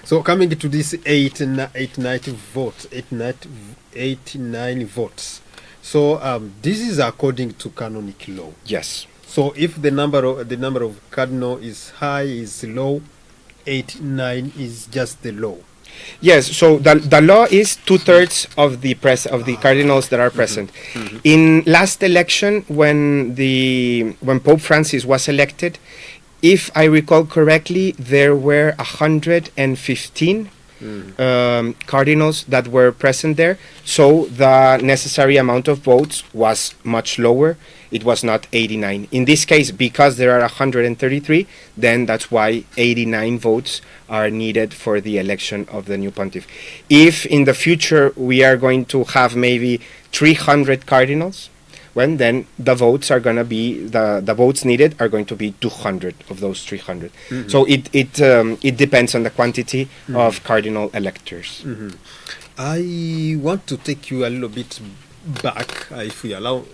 So coming to this 89 votes, 89 votes. So this is according to canonic law. Yes. So if the number of cardinal is high, is low, 89 is just the law. Yes, so the law is 2/3 of the cardinals that are present. In last election, when Pope Francis was elected, if I recall correctly, there were 115 cardinals that were present there. So the necessary amount of votes was much lower. It was not 89. In this case, because there are 133, then that's why 89 votes are needed for the election of the new pontiff. If in the future we are going to have maybe 300 cardinals, well, then the votes are going to be, the votes needed are going to be 200 of those 300. So it depends on the quantity of cardinal electors. I want to take you a little bit back, if you allow.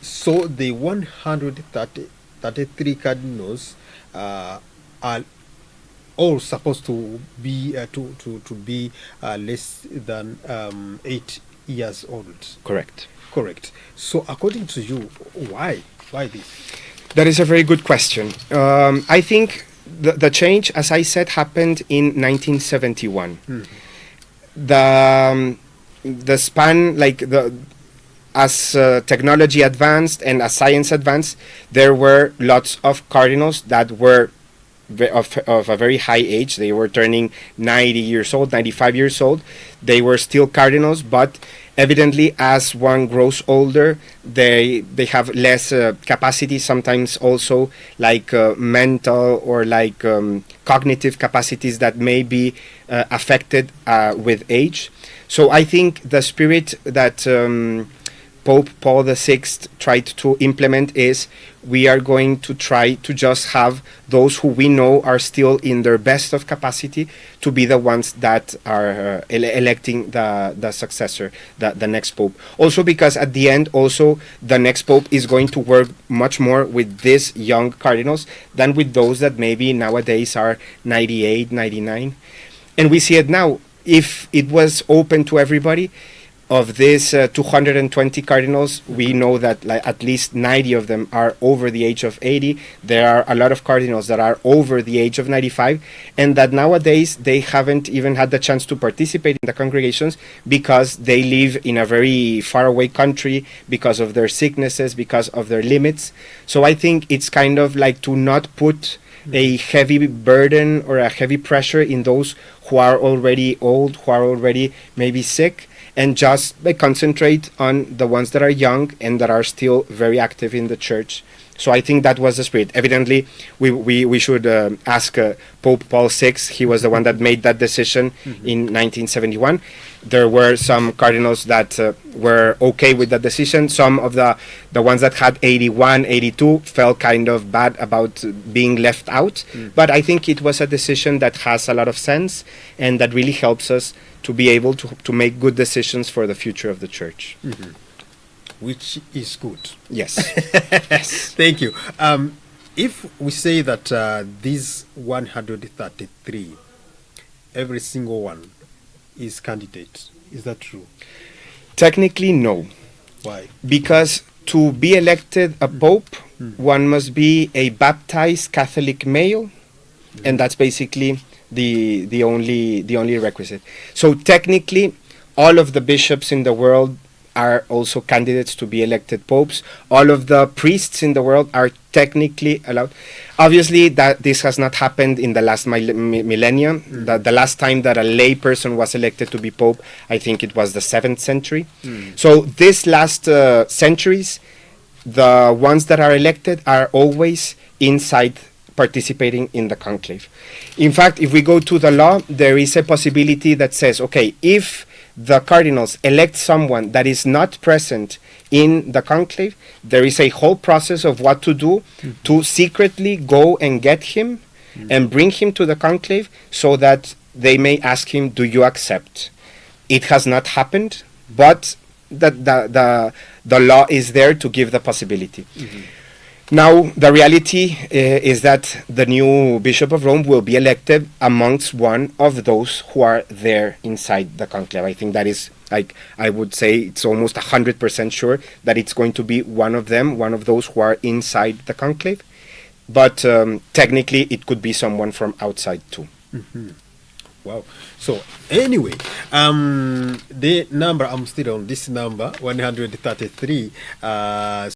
So the 133 cardinals are all supposed to be less than 8 years old. Correct. Correct. So according to you, why this? That is a very good question. I think the change, as I said, happened in 1971. The span, as technology advanced and as science advanced, there were lots of cardinals that were of a very high age. They were turning 90 years old, 95 years old. They were still cardinals, but evidently as one grows older, they have less capacity, sometimes also mental or cognitive capacities that may be affected with age. So I think the spirit that Pope Paul VI tried to implement is we are going to try to just have those who we know are still in their best of capacity to be the ones that are electing the successor, the next Pope. Also because at the end, also the next Pope is going to work much more with these young cardinals than with those that maybe nowadays are 98, 99. And we see it now. If it was open to everybody, of these 220 cardinals, we know that at least 90 of them are over the age of 80. There are a lot of cardinals that are over the age of 95, and that nowadays they haven't even had the chance to participate in the congregations because they live in a very faraway country because of their sicknesses, because of their limits. So I think it's kind of like to not put a heavy burden or a heavy pressure in those who are already old, who are already maybe sick, and just concentrate on the ones that are young and that are still very active in the church. So I think that was the spirit. Evidently, we should ask Pope Paul VI. He was the one that made that decision in 1971. There were some cardinals that were okay with that decision. Some of the ones that had 81, 82 felt kind of bad about being left out. But I think it was a decision that has a lot of sense and that really helps us to be able to make good decisions for the future of the church. Which is good. Yes. Yes. Thank you. If we say that these 133, every single one is candidate, is that true? Technically, no. Why? Because to be elected a pope, one must be a baptized Catholic male, and that's basically the only requisite. So technically, all of the bishops in the world are also candidates to be elected popes. All of the priests in the world are technically allowed. Obviously, that this has not happened in the last millennium. The last time that a lay person was elected to be pope, I think it was the 7th century. So these last centuries, the ones that are elected are always inside participating in the conclave. In fact, if we go to the law, there is a possibility that says, okay, if the cardinals elect someone that is not present in the conclave, there is a whole process of what to do to secretly go and get him and bring him to the conclave so that they may ask him, do you accept? It has not happened, but the law is there to give the possibility. Now, the reality is that the new Bishop of Rome will be elected amongst one of those who are there inside the conclave. I think that is, like, I would say it's almost 100% sure that it's going to be one of them, one of those who are inside the conclave. But technically, it could be someone from outside too. Wow. So anyway, the number, I'm still on this number 133.